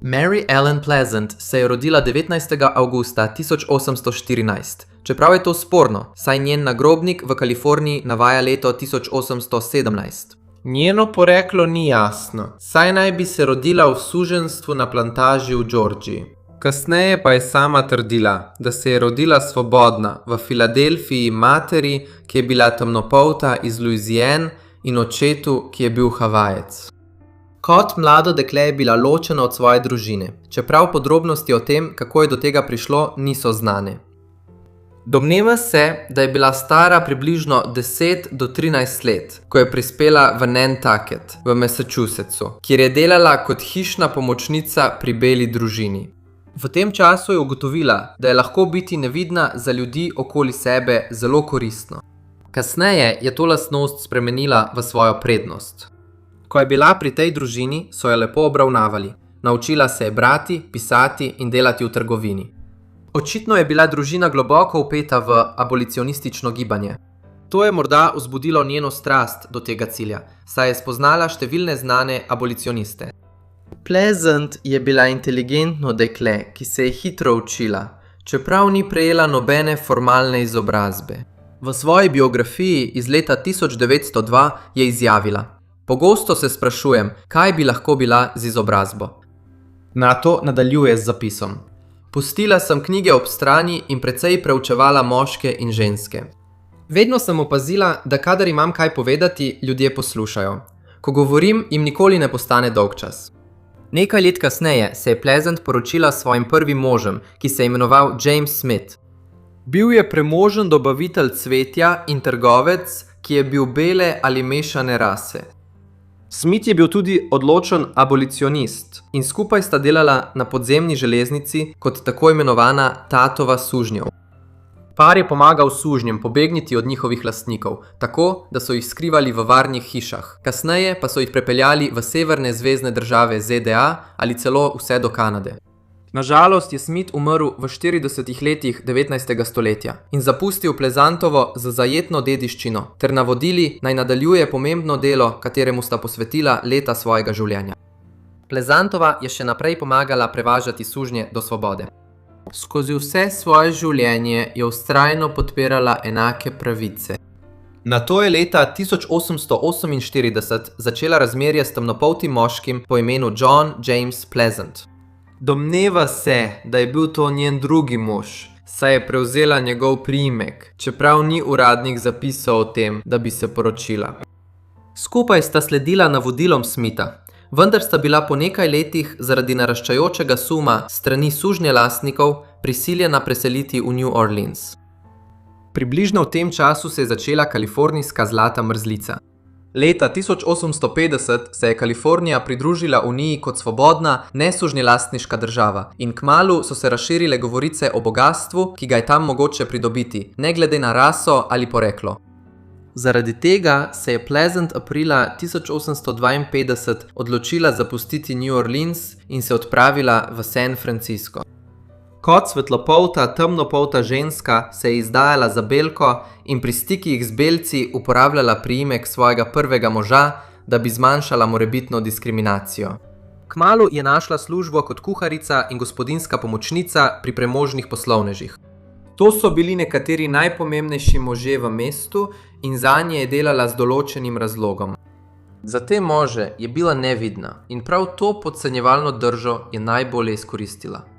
Mary Ellen Pleasant se je rodila 19. avgusta 1814. Čeprav je to sporno, saj njen nagrobnik v Kaliforniji navaja leto 1817. Njeno poreklo ni jasno, saj naj bi se rodila v suženjstvu na plantaži v Georgiji. Kasneje pa je sama trdila, da se je rodila svobodna v Filadelfiji materi, ki je bila temnopolta iz Louisiane, in očetu, ki je bil Havajec. Kot mlado dekle je bila ločena od svoje družine, čeprav podrobnosti o tem, kako je do tega prišlo, niso znane. Domneva se, da je bila stara približno 10 do 13 let, ko je prispela v Nantucket v Massachusettsu, kjer je delala kot hišna pomočnica pri beli družini. V tem času je ugotovila, da je lahko biti nevidna za ljudi okoli sebe zelo koristno. Kasneje je to lastnost spremenila v svojo prednost. Ko je bila pri tej družini, so jo lepo obravnavali. Naučila se je brati, pisati in delati v trgovini. Očitno je bila družina globoko vpeta v abolicionistično gibanje. To je morda vzbudilo njeno strast do tega cilja, saj je spoznala številne znane abolicioniste. Pleasant je bila inteligentno dekle, ki se je hitro učila, čeprav ni prejela nobene formalne izobrazbe. V svoji biografiji iz leta 1902 je izjavila: "Pogosto se sprašujem, kaj bi lahko bila z izobrazbo." Na to nadaljuje z zapisom: "Pustila sem knjige ob strani in precej preučevala moške in ženske. Vedno sem opazila, da kadar imam kaj povedati, ljudje poslušajo. Ko govorim, jim nikoli ne postane dolgčas." Nekaj let kasneje se je Pleasant poročila s svojim prvim možem, ki se je imenoval James Smith. Bil je premožen dobavitelj cvetja in trgovec, ki je bil bele ali mešane rase. Smith je bil tudi odločen abolicionist in skupaj sta delala na podzemni železnici kot tako imenovana tatova sužnjev. Par je pomagal sužnjem pobegniti od njihovih lastnikov, tako da so jih skrivali v varnih hišah. Kasneje pa so jih prepeljali v severne zvezne države ZDA ali celo vse do Kanade. Nažalost je Smith umrl v 40 letih 19. stoletja in zapustil Pleasantovo z zajetno dediščino ter navodili, naj nadaljuje pomembno delo, kateremu sta posvetila leta svojega življenja. Pleasantova je še naprej pomagala prevažati sužnje do svobode. Skozi vse svoje življenje je vztrajno podpirala enake pravice. Nato je leta 1848 začela razmerje s temnopoltim moškim po imenu John James Pleasant. Domneva se, da je bil to njen drugi mož, saj je prevzela njegov priimek, čeprav ni uradnih zapisov o tem, da bi se poročila. Skupaj sta sledila navodilom Smitha, vendar sta bila po nekaj letih zaradi naraščajočega suma strani sužnjelastnikov prisiljena preseliti v New Orleans. Približno v tem času se je začela kalifornijska zlata mrzlica. Leta 1850 se je Kalifornija pridružila Uniji kot svobodna, nesužnjelastniška država in kmalu so se razširile govorice o bogastvu, ki ga je tam mogoče pridobiti, ne glede na raso ali poreklo. Zaradi tega se je Pleasant aprila 1852 odločila zapustiti New Orleans in se odpravila v San Francisco. Kot svetlopolta, temnopolta ženska se je izdajala za belko in pri stikih z belci uporabljala priimek svojega prvega moža, da bi zmanjšala morebitno diskriminacijo. Kmalu je našla službo kot kuharica in gospodinjska pomočnica pri premožnih poslovnežih. To so bili nekateri najpomembnejši možje v mestu in zanje je delala z določenim razlogom. Za te može je bila nevidna in prav to podcenjevalno držo je najbolje izkoristila.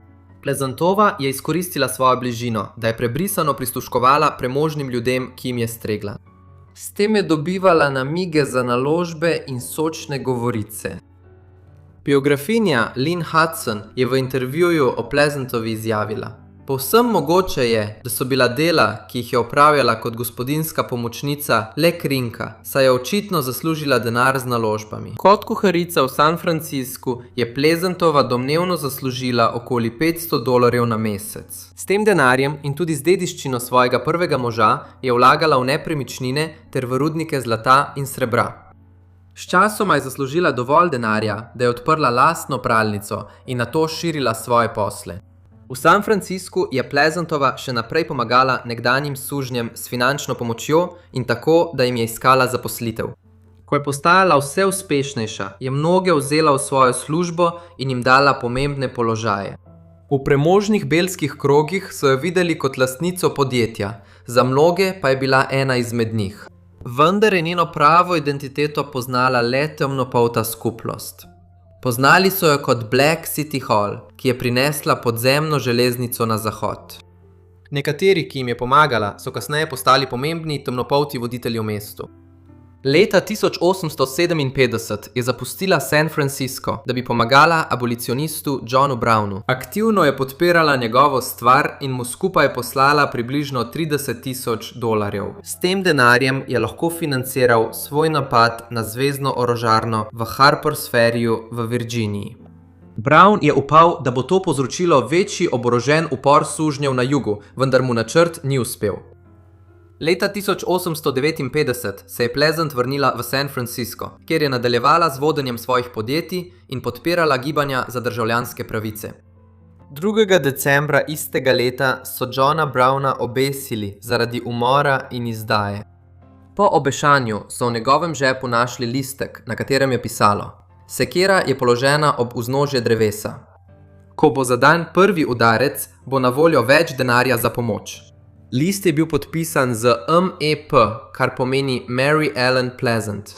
Pleasantova je izkoristila svojo bližino, da je prebrisano prisluškovala premožnim ljudem, ki jim je stregla. S tem je dobivala namige za naložbe in sočne govorice. Biografinja Lynn Hudson je v intervjuju o Pleasantovi izjavila: "Povsem mogoče je, da so bila dela, ki jih je opravljala kot gospodinjska pomočnica, le krinka, saj je očitno zaslužila denar z naložbami. Kot kuharica v San Franciscu je Pleasantova domnevno zaslužila okoli $500 na mesec. S tem denarjem in tudi z dediščino svojega prvega moža je vlagala v nepremičnine ter v rudnike zlata in srebra. Sčasoma je zaslužila dovolj denarja, da je odprla lastno pralnico in nato širila svoje posle. V San Franciscu je Pleasantova še naprej pomagala nekdanjim sužnjem s finančno pomočjo in tako, da jim je iskala zaposlitev. Ko je postajala vse uspešnejša, je mnoge vzela v svojo službo in jim dala pomembne položaje. V premožnih belskih krogih so jo videli kot lastnico podjetja, za mnoge pa je bila ena izmed njih. Vendar je njeno pravo identiteto poznala le temnopolta skupnost. Poznali so jo kot Black City Hall, ki je prinesla podzemno železnico na zahod. Nekateri, ki jim je pomagala, so kasneje postali pomembni temnopolti voditelji v mestu. Leta 1857 je zapustila San Francisco, da bi pomagala abolicionistu Johnu Brownu. Aktivno je podpirala njegovo stvar in mu skupaj poslala približno $30,000. S tem denarjem je lahko financiral svoj napad na zvezno orožarno v Harpers Ferryju v Virginiji. Brown je upal, da bo to povzročilo večji oborožen upor sužnjev na jugu, vendar mu načrt ni uspel. Leta 1859 se je Pleasant vrnila v San Francisco, kjer je nadaljevala z vodenjem svojih podjetij in podpirala gibanja za državljanske pravice. 2. decembra istega leta so Johna Browna obesili zaradi umora in izdaje. Po obešanju so v njegovem žepu našli listek, na katerem je pisalo: Sekira je položena ob vznožje drevesa. Ko bo zadan prvi udarec, bo na voljo več denarja za pomoč. List je bil podpisan z MEP, kar pomeni Mary Ellen Pleasant.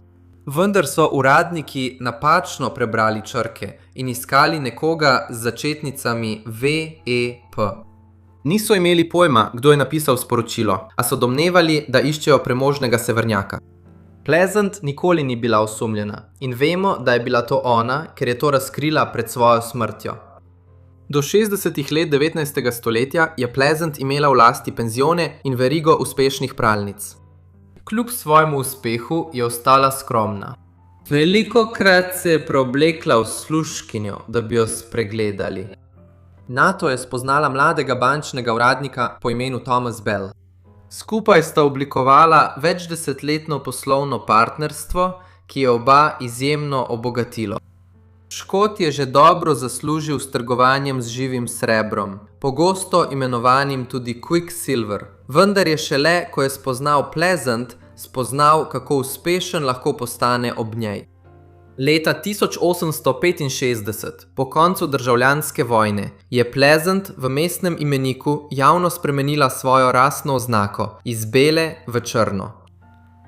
Vendar so uradniki napačno prebrali črke in iskali nekoga z začetnicami VEP. Niso imeli pojma, kdo je napisal sporočilo, a so domnevali, da iščejo premožnega severnjaka. Pleasant nikoli ni bila osumljena in vemo, da je bila to ona, ker je to razkrila pred svojo smrtjo. Do 60. let 19. stoletja je Pleasant imela v lasti penzione in verigo uspešnih pralnic. Kljub svojemu uspehu je ostala skromna. Velikokrat se je preoblekla v služkinjo, da bi jo spregledali. Nato je spoznala mladega bančnega uradnika po imenu Thomas Bell. Skupaj sta oblikovala večdesetletno poslovno partnerstvo, ki je oba izjemno obogatilo. Škot je že dobro zaslužil s trgovanjem z živim srebrom, pogosto imenovanim tudi Quicksilver, vendar je šele, ko je spoznal Pleasant, spoznal, kako uspešen lahko postane ob njej. Leta 1865, po koncu državljanske vojne, je Pleasant v mestnem imeniku javno spremenila svojo rasno oznako iz bele v črno.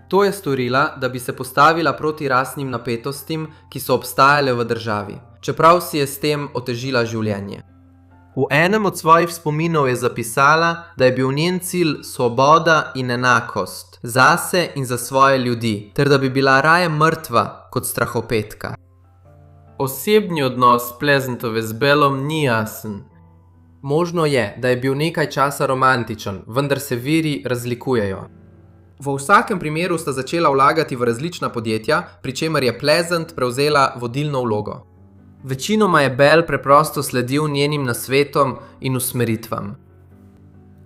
To je storila, da bi se postavila proti rasnim napetostim, ki so obstajale v državi, čeprav si je s tem otežila življenje. V enem od svojih spominov je zapisala, da je bil njen cilj svoboda in enakost, zase in za svoje ljudi, ter da bi bila raje mrtva kot strahopetka. Osebni odnos Pleasantove z Bellom ni jasen. Možno je, da je bil nekaj časa romantičen, vendar se viri razlikujejo. V vsakem primeru sta začela vlagati v različna podjetja, pri čemer je Pleasant prevzela vodilno vlogo. Večinoma je Bell preprosto sledil njenim nasvetom in usmeritvam.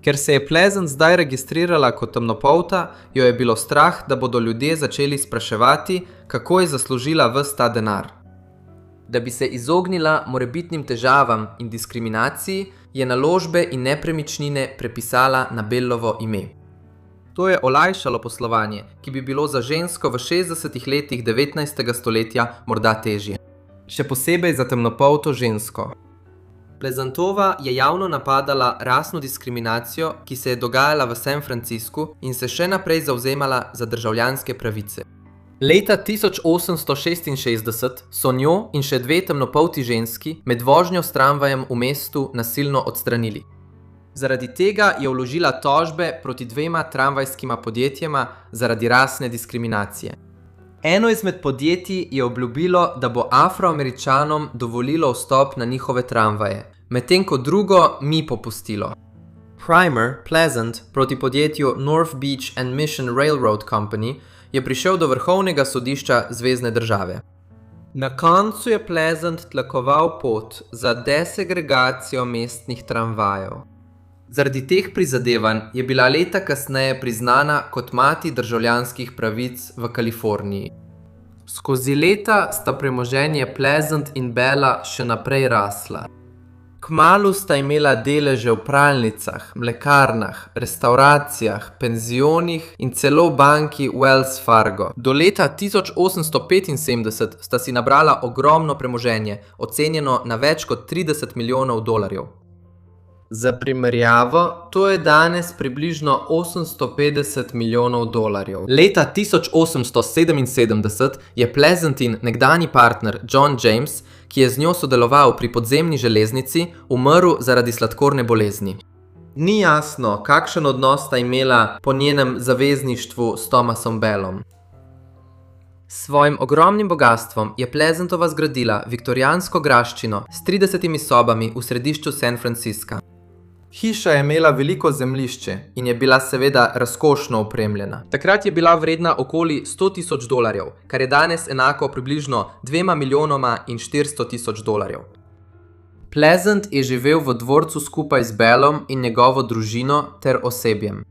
Ker se je Pleasant zdaj registrirala kot temnopolta, jo je bilo strah, da bodo ljudje začeli spraševati, kako je zaslužila ves ta denar. Da bi se izognila morebitnim težavam in diskriminaciji, je naložbe in nepremičnine prepisala na Bellovo ime. To je olajšalo poslovanje, ki bi bilo za žensko v 60. letih 19. stoletja morda težje. Še posebej za temnopolto žensko. Pleasantova je javno napadala rasno diskriminacijo, ki se je dogajala v San Franciscu in se še naprej zavzemala za državljanske pravice. Leta 1866 so njo in še dve temnopolti ženski med vožnjo s tramvajem v mestu nasilno odstranili. Zaradi tega je vložila tožbe proti dvema tramvajskima podjetjema zaradi rasne diskriminacije. Eno izmed podjetij je obljubilo, da bo Afroameričanom dovolilo vstop na njihove tramvaje, medtem ko drugo ni popustilo. Primer, Pleasant, proti podjetju North Beach and Mission Railroad Company, je prišel do vrhovnega sodišča zvezne države. Na koncu je Pleasant tlakoval pot za desegregacijo mestnih tramvajev. Zaradi teh prizadevanj je bila leta kasneje priznana kot mati državljanskih pravic v Kaliforniji. Skozi leta sta premoženje Pleasant in Bella še naprej rasla. Kmalu sta imela deleže v pralnicah, mlekarnah, restavracijah, penzionih in celo banki Wells Fargo. Do leta 1875 sta si nabrala ogromno premoženje, ocenjeno na več kot 30 milijonov dolarjev. Za primerjavo, to je danes približno 850 milijonov dolarjev. Leta 1877 je Pleasantin nekdanji partner John James, ki je z njo sodeloval pri podzemni železnici, umrl zaradi sladkorne bolezni. Ni jasno, kakšen odnos sta imela po njenem zavezništvu s Thomasom Bellom. S svojim ogromnim bogastvom je Pleasantova zgradila viktorijansko graščino s 30 sobami v središču San Francisca. Hiša je imela veliko zemljišče in je bila seveda razkošno opremljena. Takrat je bila vredna okoli 100 000 dolarjev, kar je danes enako približno 2 milijonoma in 400 000 dolarjev. Pleasant je živel v dvorcu skupaj z Bellom in njegovo družino ter osebjem.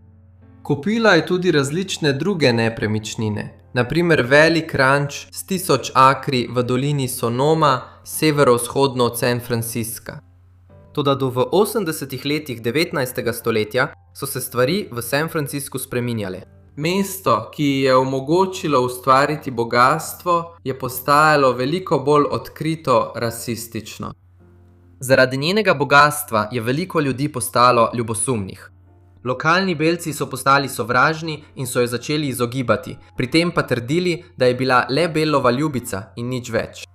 Kupila je tudi različne druge nepremičnine, na primer velik ranč s 1000 akri v dolini Sonoma, severovzhodno od San Francisca. Toda do v 80. letih 19. stoletja so se stvari v San Franciscu spreminjale. Mesto, ki ji je omogočilo ustvariti bogastvo, je postajalo veliko bolj odkrito rasistično. Zaradi njenega bogastva je veliko ljudi postalo ljubosumnih. Lokalni belci so postali sovražni in so jo začeli izogibati, pri tem pa trdili, da je bila le Bellova ljubica in nič več.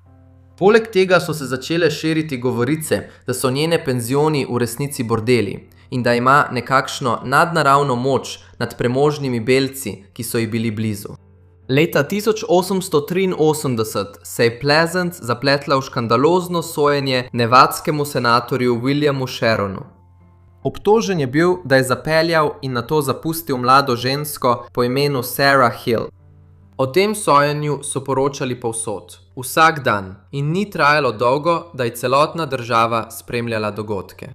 Poleg tega so se začele širiti govorice, da so njene penzioni v resnici bordeli in da ima nekakšno nadnaravno moč nad premožnimi belci, ki so ji bili blizu. Leta 1883 se je Pleasant zapletla v škandalozno sojenje nevadskemu senatorju Williamu Sharonu. Obtožen je bil, da je zapeljal in nato zapustil mlado žensko po imenu Sarah Hill. O tem sojenju so poročali povsod, vsak dan, in ni trajalo dolgo, da je celotna država spremljala dogodke.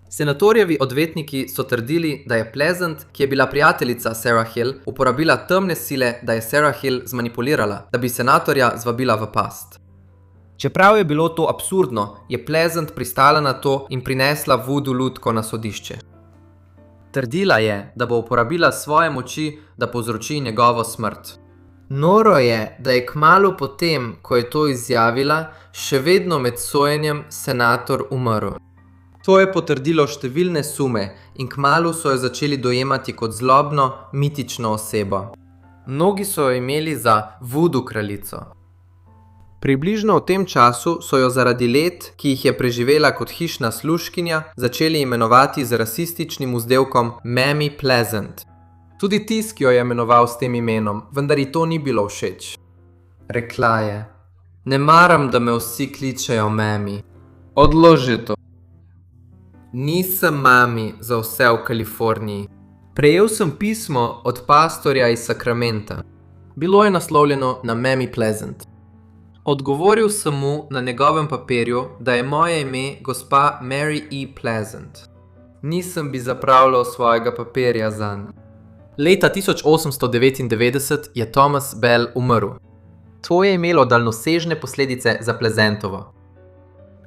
Senatorjevi odvetniki so trdili, da je Pleasant, ki je bila prijateljica Sarah Hill, uporabila temne sile, da je Sarah Hill zmanipulirala, da bi senatorja zvabila v past. Čeprav je bilo to absurdno, je Pleasant pristala na to in prinesla voodoo lutko na sodišče. Trdila je, da bo uporabila svoje moči, da povzroči njegovo smrt. Noro je, da je kmalu potem, ko je to izjavila, še vedno med sojenjem senator umrl. To je potrdilo številne sume in kmalu so jo začeli dojemati kot zlobno, mitično osebo. Mnogi so jo imeli za voodoo kraljico. Približno v tem času so jo zaradi let, ki jih je preživela kot hišna služkinja, začeli imenovati z rasističnim vzdevkom Mammy Pleasant. Tudi tisk jo je imenoval s tem imenom, vendar ji to ni bilo všeč. Rekla je: "Ne maram, da me vsi kličejo Mammy. Odloži to. Nisem mami za vse v Kaliforniji. Prejel sem pismo od pastorja iz Sacramenta. Bilo je naslovljeno na Mammy Pleasant. Odgovoril sem mu na njegovem papirju, da je moje ime gospa Mary E. Pleasant. Nisem bi zapravljal svojega papirja zanj." Leta 1899 je Thomas Bell umrl. To je imelo daljnosežne posledice za Pleasantovo.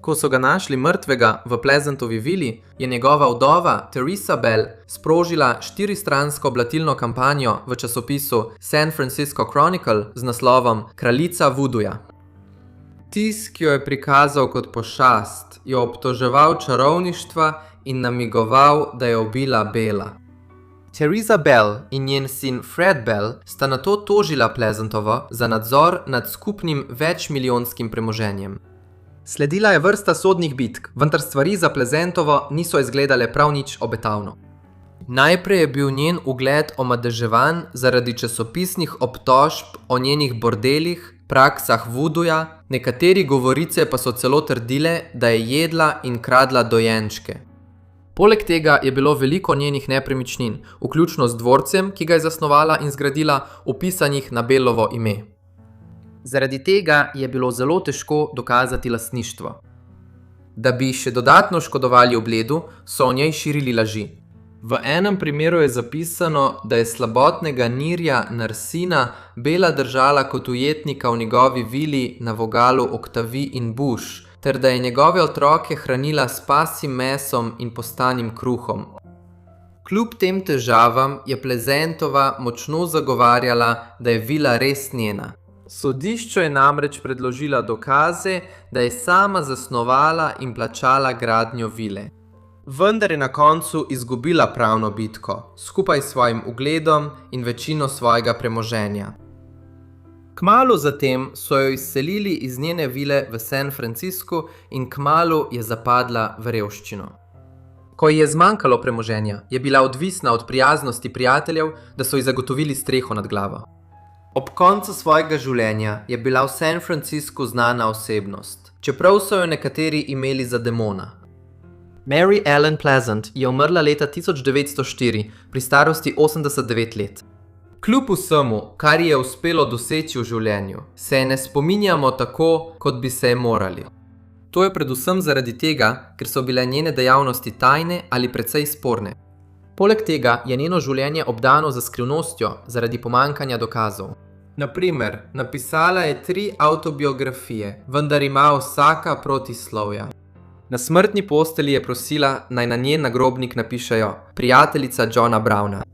Ko so ga našli mrtvega v Pleasantovi vili, je njegova vdova Teresa Bell sprožila 4-stransko blatilno kampanjo v časopisu San Francisco Chronicle z naslovom Kraljica vooduja. Tisk jo je prikazal kot pošast, jo obtoževal čarovništva in namigoval, da je ubila Bella. Teresa Bell in njen sin Fred Bell sta nato tožila Pleasantovo za nadzor nad skupnim večmilijonskim premoženjem. Sledila je vrsta sodnih bitk, vendar stvari za Pleasantovo niso izgledale prav nič obetavno. Najprej je bil njen ugled omadeževan zaradi časopisnih obtožb o njenih bordelih, praksah vooduja, nekateri govorice pa so celo trdile, da je jedla in kradla dojenčke. Poleg tega je bilo veliko njenih nepremičnin, vključno z dvorcem, ki ga je zasnovala in zgradila, vpisanih na Bellovo ime. Zaradi tega je bilo zelo težko dokazati lastništvo. Da bi še dodatno škodovali ugledu, so o njej širili laži. V enem primeru je zapisano, da je slabotnega Nirja Narsina Bella držala kot ujetnika v njegovi vili na vogalu Octavie in Bush, ter da je njegove otroke hranila s pasjim mesom in postanim kruhom. Kljub tem težavam je Pleasantova močno zagovarjala, da je vila res njena. Sodišču je namreč predložila dokaze, da je sama zasnovala in plačala gradnjo vile. Vendar je na koncu izgubila pravno bitko, skupaj s svojim ugledom in večino svojega premoženja. Kmalu zatem so jo izselili iz njene vile v San Franciscu in kmalu je zapadla v revščino. Ko ji je zmanjkalo premoženja, je bila odvisna od prijaznosti prijateljev, da so ji zagotovili streho nad glavo. Ob koncu svojega življenja je bila v San Franciscu znana osebnost, čeprav so jo nekateri imeli za demona. Mary Ellen Pleasant je umrla leta 1904 pri starosti 89 let. Kljub vsemu, kar ji je uspelo doseči v življenju, se je ne spominjamo tako, kot bi se je morali. To je predvsem zaradi tega, ker so bile njene dejavnosti tajne ali precej sporne. Poleg tega je njeno življenje obdano za skrivnostjo zaradi pomanjkanja dokazov. Na primer, napisala je 3 avtobiografije, vendar ima vsaka protislovja. Na smrtni postelji je prosila, naj na njen nagrobnik napišejo prijateljica Johna Browna.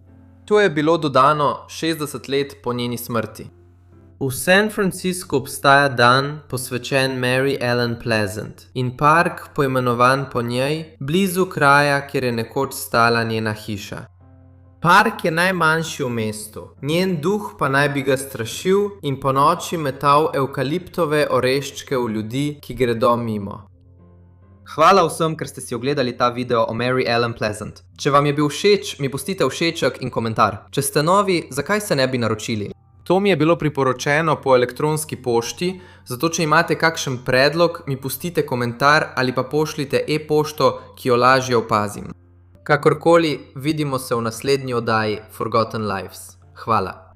To je bilo dodano 60 let po njeni smrti. V San Franciscu obstaja dan posvečen Mary Ellen Pleasant in park poimenovan po njej, blizu kraja, kjer je nekoč stala njena hiša. Park je najmanjši v mestu, njen duh pa naj bi ga strašil in ponoči metal evkaliptove oreščke v ljudi, ki gredo mimo. Hvala vsem, ker ste si ogledali ta video o Mary Ellen Pleasant. Če vam je bil všeč, mi pustite všeček in komentar. Če ste novi, zakaj se ne bi naročili? To mi je bilo priporočeno po elektronski pošti, zato če imate kakšen predlog, mi pustite komentar ali pa pošljite e-pošto, ki jo lažje opazim. Kakorkoli, vidimo se v naslednji oddaji Forgotten Lives. Hvala.